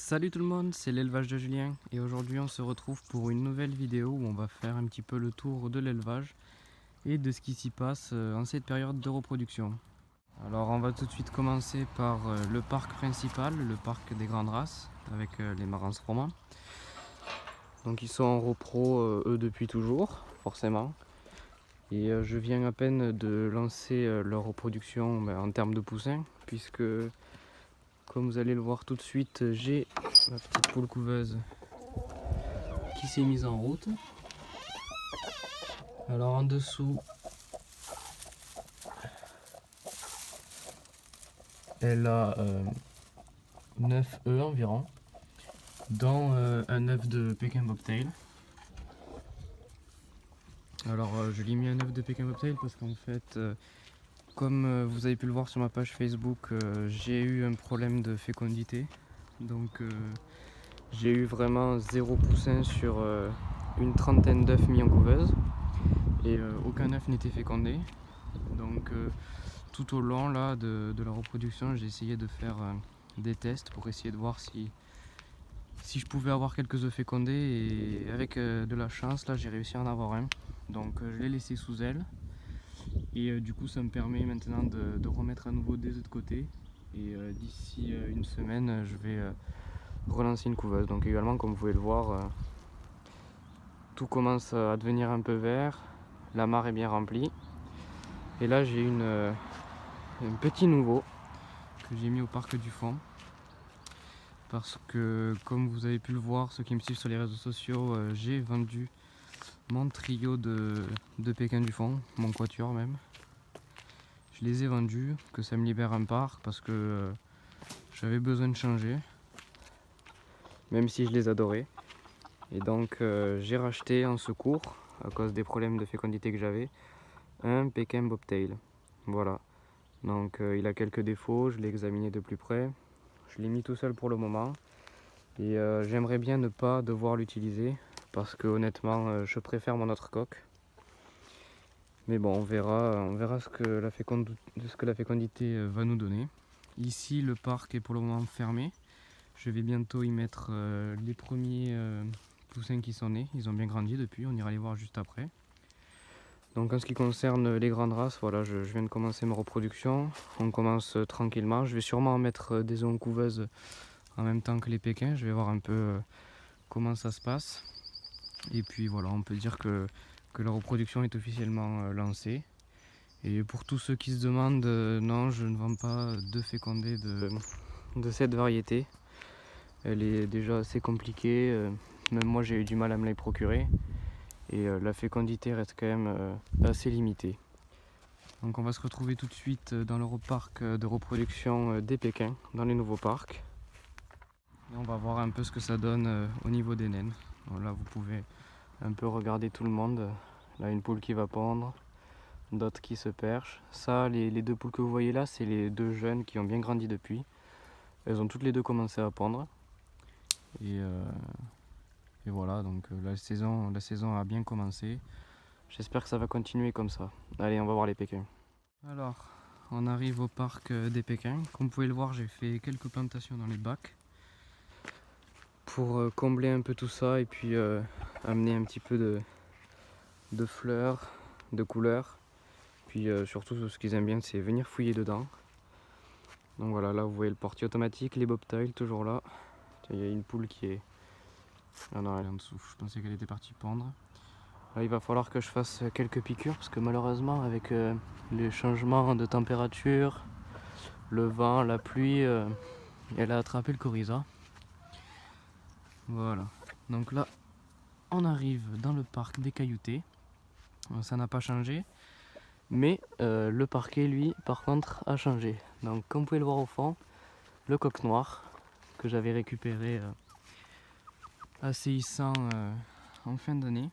Salut tout le monde, c'est l'élevage de Julien et aujourd'hui on se retrouve pour une nouvelle vidéo où on va faire un petit peu le tour de l'élevage et de ce qui s'y passe en cette période de reproduction. Alors on va tout de suite commencer par le parc principal, le parc des grandes races avec les Marans romans. Donc ils sont en repro eux depuis toujours forcément et je viens à peine de lancer leur reproduction en termes de poussins puisque comme vous allez le voir tout de suite, j'ai ma petite poule couveuse qui s'est mise en route. Alors en dessous, elle a 9 œufs environ, dont un œuf de Pekin Bobtail. Alors je lui ai mis un œuf de Pekin Bobtail parce qu'en fait, comme vous avez pu le voir sur ma page Facebook, j'ai eu un problème de fécondité. Donc j'ai eu vraiment 0 poussin sur une trentaine d'œufs mis en couveuse et aucun œuf n'était fécondé. Donc tout au long là, de la reproduction, j'ai essayé de faire des tests pour essayer de voir si je pouvais avoir quelques œufs fécondés, et avec de la chance là j'ai réussi à en avoir un. Donc je l'ai laissé sous aile et du coup ça me permet maintenant de remettre à nouveau des œufs de côté, et d'ici une semaine je vais relancer une couveuse. Donc également, comme vous pouvez le voir, tout commence à devenir un peu vert, la mare est bien remplie et là j'ai un petit nouveau que j'ai mis au parc du fond. Parce que comme vous avez pu le voir, ceux qui me suivent sur les réseaux sociaux, j'ai vendu mon trio de Pékin du fond, mon quatuor même. Je les ai vendus, que ça me libère un parc parce que j'avais besoin de changer, même si je les adorais. Et donc j'ai racheté en secours, à cause des problèmes de fécondité que j'avais, un Pékin Bobtail. Voilà, donc il a quelques défauts, je l'ai examiné de plus près. Je l'ai mis tout seul pour le moment. Et j'aimerais bien ne pas devoir l'utiliser parce que honnêtement je préfère mon autre coq. Mais bon, on verra ce que la fécondité va nous donner. Ici le parc est pour le moment fermé. Je vais bientôt y mettre les premiers poussins qui sont nés. Ils ont bien grandi depuis, on ira les voir juste après. Donc en ce qui concerne les grandes races, voilà, je viens de commencer ma reproduction. On commence tranquillement. Je vais sûrement en mettre des œufs en couveuse en même temps que les Pékins. Je vais voir un peu comment ça se passe. Et puis voilà, on peut dire que la reproduction est officiellement lancée. Et pour tous ceux qui se demandent, non, je ne vends pas de fécondés de cette variété. Elle est déjà assez compliquée. Même moi j'ai eu du mal à me les procurer. Et la fécondité reste quand même assez limitée. Donc on va se retrouver tout de suite dans le parc de reproduction des Pékins, dans les nouveaux parcs. Et on va voir un peu ce que ça donne au niveau des naines. Bon, là vous pouvez un peu regarder tout le monde. Là une poule qui va pondre, d'autres qui se perchent. Ça, les deux poules que vous voyez là, c'est les deux jeunes qui ont bien grandi depuis. Elles ont toutes les deux commencé à pondre. Et voilà, donc la saison a bien commencé. J'espère que ça va continuer comme ça. Allez, on va voir les Pékins. Alors, on arrive au parc des Pékins. Comme vous pouvez le voir, j'ai fait quelques plantations dans les bacs pour combler un peu tout ça et puis amener un petit peu de fleurs, de couleurs. Puis surtout, ce qu'ils aiment bien, c'est venir fouiller dedans. Donc voilà, là vous voyez le portier automatique, les bobtails toujours là. Il y a une poule qui est... Ah non, elle est en dessous, je pensais qu'elle était partie pondre. Là il va falloir que je fasse quelques piqûres parce que malheureusement avec les changements de température, le vent, la pluie, elle a attrapé le coryza. Voilà, donc là on arrive dans le parc des cailloutés. Ça n'a pas changé, mais le parquet lui par contre a changé. Donc comme vous pouvez le voir au fond, le coq noir que j'avais récupéré asséissant en fin d'année,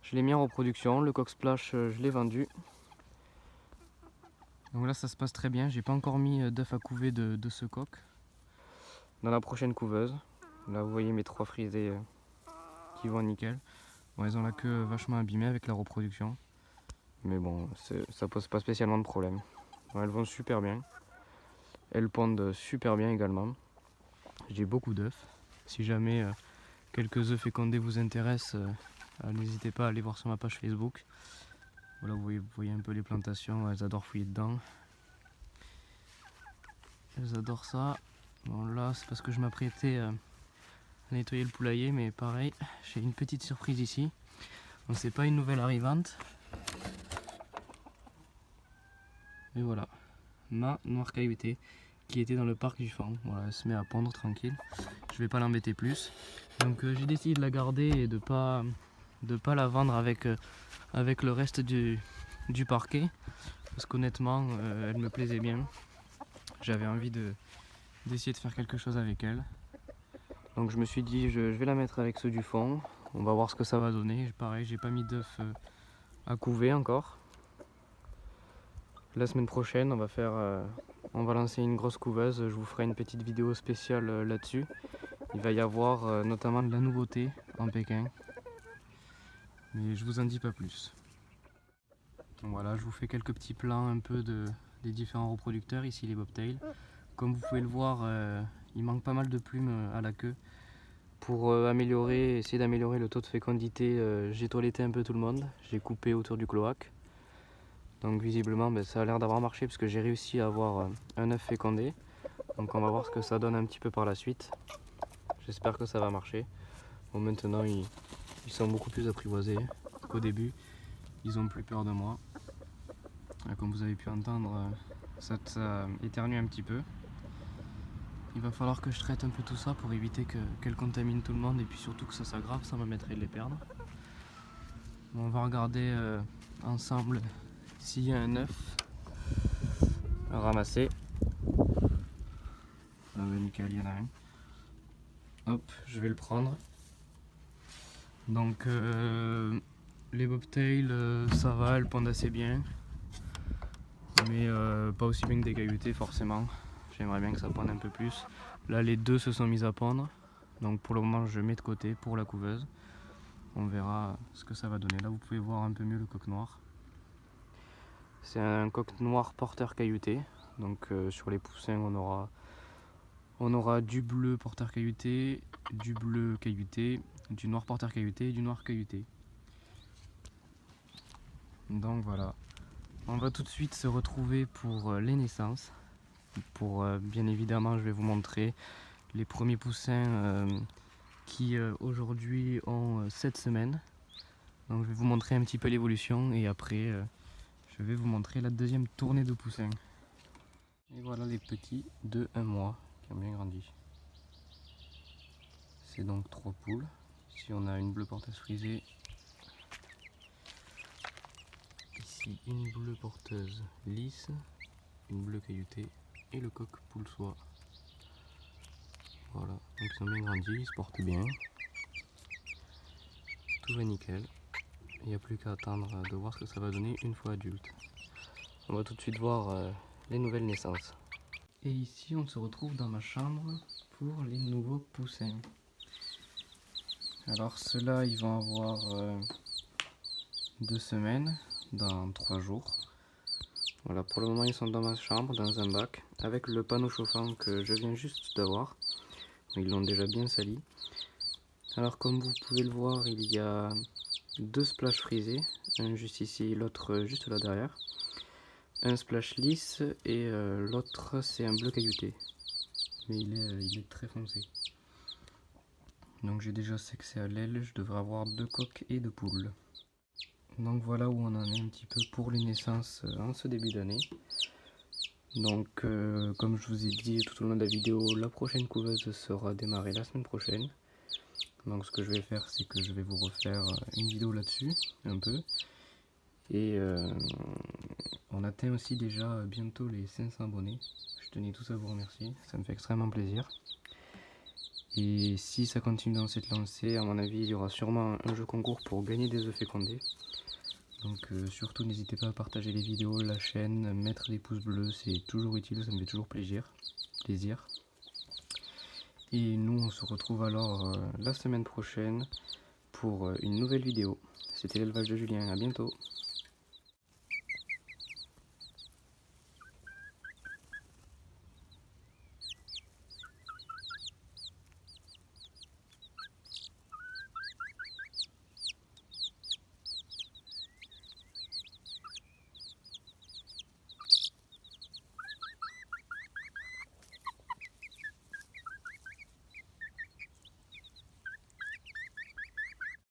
je l'ai mis en reproduction. Le coq splash je l'ai vendu. Donc là ça se passe très bien, j'ai pas encore mis d'œuf à couver de ce coq. Dans la prochaine couveuse, là vous voyez mes 3 frisés qui vont nickel. Bon, elles ont la queue vachement abîmée avec la reproduction, mais bon, ça pose pas spécialement de problème. Bon, elles vont super bien, elles pondent super bien également. J'ai beaucoup d'œufs. Si jamais quelques œufs fécondés vous intéressent, n'hésitez pas à aller voir sur ma page Facebook. Voilà, vous voyez un peu les plantations, elles adorent fouiller dedans. Elles adorent ça. Bon là c'est parce que je m'apprêtais à nettoyer le poulailler, mais pareil, j'ai une petite surprise ici. Donc c'est pas une nouvelle arrivante. Et voilà, ma noire cailloutée qui était dans le parc du Fan. Voilà, elle se met à pondre tranquille. Je vais pas l'embêter plus. Donc j'ai décidé de la garder et de pas la vendre avec le reste du parquet. Parce qu'honnêtement, elle me plaisait bien. J'avais envie d'essayer de faire quelque chose avec elle. Donc je me suis dit, je vais la mettre avec ceux du fond. On va voir ce que ça va donner. Pareil, j'ai pas mis d'œufs à couver encore. La semaine prochaine, on va lancer une grosse couveuse. Je vous ferai une petite vidéo spéciale là-dessus. Il va y avoir notamment de la nouveauté en Pékin. Mais je vous en dis pas plus. Donc voilà, je vous fais quelques petits plans un peu des différents reproducteurs. Ici les bobtails. Comme vous pouvez le voir, il manque pas mal de plumes à la queue. Pour essayer d'améliorer le taux de fécondité, j'ai toiletté un peu tout le monde. J'ai coupé autour du cloaque. Donc visiblement ça a l'air d'avoir marché parce que j'ai réussi à avoir un œuf fécondé. Donc on va voir ce que ça donne un petit peu par la suite. J'espère que ça va marcher. Bon, maintenant ils sont beaucoup plus apprivoisés qu'au début. Ils ont plus peur de moi. Comme vous avez pu entendre, ça éternue un petit peu. Il va falloir que je traite un peu tout ça pour éviter qu'elle contamine tout le monde et puis surtout que ça s'aggrave, ça m'embêterait de les perdre. On va regarder ensemble s'il y a un œuf à ramasser. Ah bah nickel, il y en a un. Hop, je vais le prendre. Donc les bobtails, ça va, elles pondent assez bien. Mais pas aussi bien que des cailloutés forcément. J'aimerais bien que ça ponde un peu plus. Là les deux se sont mis à pondre. Donc pour le moment je mets de côté pour la couveuse. On verra ce que ça va donner. Là vous pouvez voir un peu mieux le coq noir. C'est un coq noir porteur caillouté. Donc sur les poussins on aura du bleu porteur caillouté, du bleu caillouté, du noir porteur caillouté et du noir caillouté. Donc voilà. On va tout de suite se retrouver pour les naissances. Bien évidemment, je vais vous montrer les premiers poussins qui aujourd'hui ont 7 semaines. Donc je vais vous montrer un petit peu l'évolution et après je vais vous montrer la deuxième tournée de poussins. Et voilà les petits de 1 mois qui ont bien grandi. C'est donc 3 poules. Ici on a une bleue porteuse frisée. Ici une bleue porteuse lisse, une bleue cailloutée et le coq poule soie. Voilà, donc ils sont bien grandis, ils se portent bien. Tout va nickel. Il n'y a plus qu'à attendre de voir ce que ça va donner une fois adulte. On va tout de suite voir les nouvelles naissances. Et ici on se retrouve dans ma chambre pour les nouveaux poussins. Alors ceux-là ils vont avoir 2 semaines dans 3 jours. Voilà, pour le moment ils sont dans ma chambre, dans un bac, avec le panneau chauffant que je viens juste d'avoir. Ils l'ont déjà bien sali. Alors comme vous pouvez le voir, il y a 2 splash frisés, un juste ici, l'autre juste là derrière. Un splash lisse et l'autre c'est un bleu caillouté. Mais il est très foncé. Donc j'ai déjà sexé à l'aile, je devrais avoir 2 coqs et 2 poules. Donc voilà où on en est un petit peu pour les naissances en ce début d'année. Donc comme je vous ai dit tout au long de la vidéo, la prochaine couveuse sera démarrée la semaine prochaine. Donc ce que je vais faire, c'est que je vais vous refaire une vidéo là-dessus, un peu. Et on atteint aussi déjà bientôt les 500 abonnés. Je tenais tous à vous remercier, ça me fait extrêmement plaisir. Et si ça continue dans cette lancée, à mon avis, il y aura sûrement un jeu concours pour gagner des œufs fécondés. Donc surtout n'hésitez pas à partager les vidéos, la chaîne, mettre des pouces bleus, c'est toujours utile, ça me fait toujours plaisir. Et nous on se retrouve alors la semaine prochaine pour une nouvelle vidéo. C'était l'élevage de Julien, à bientôt.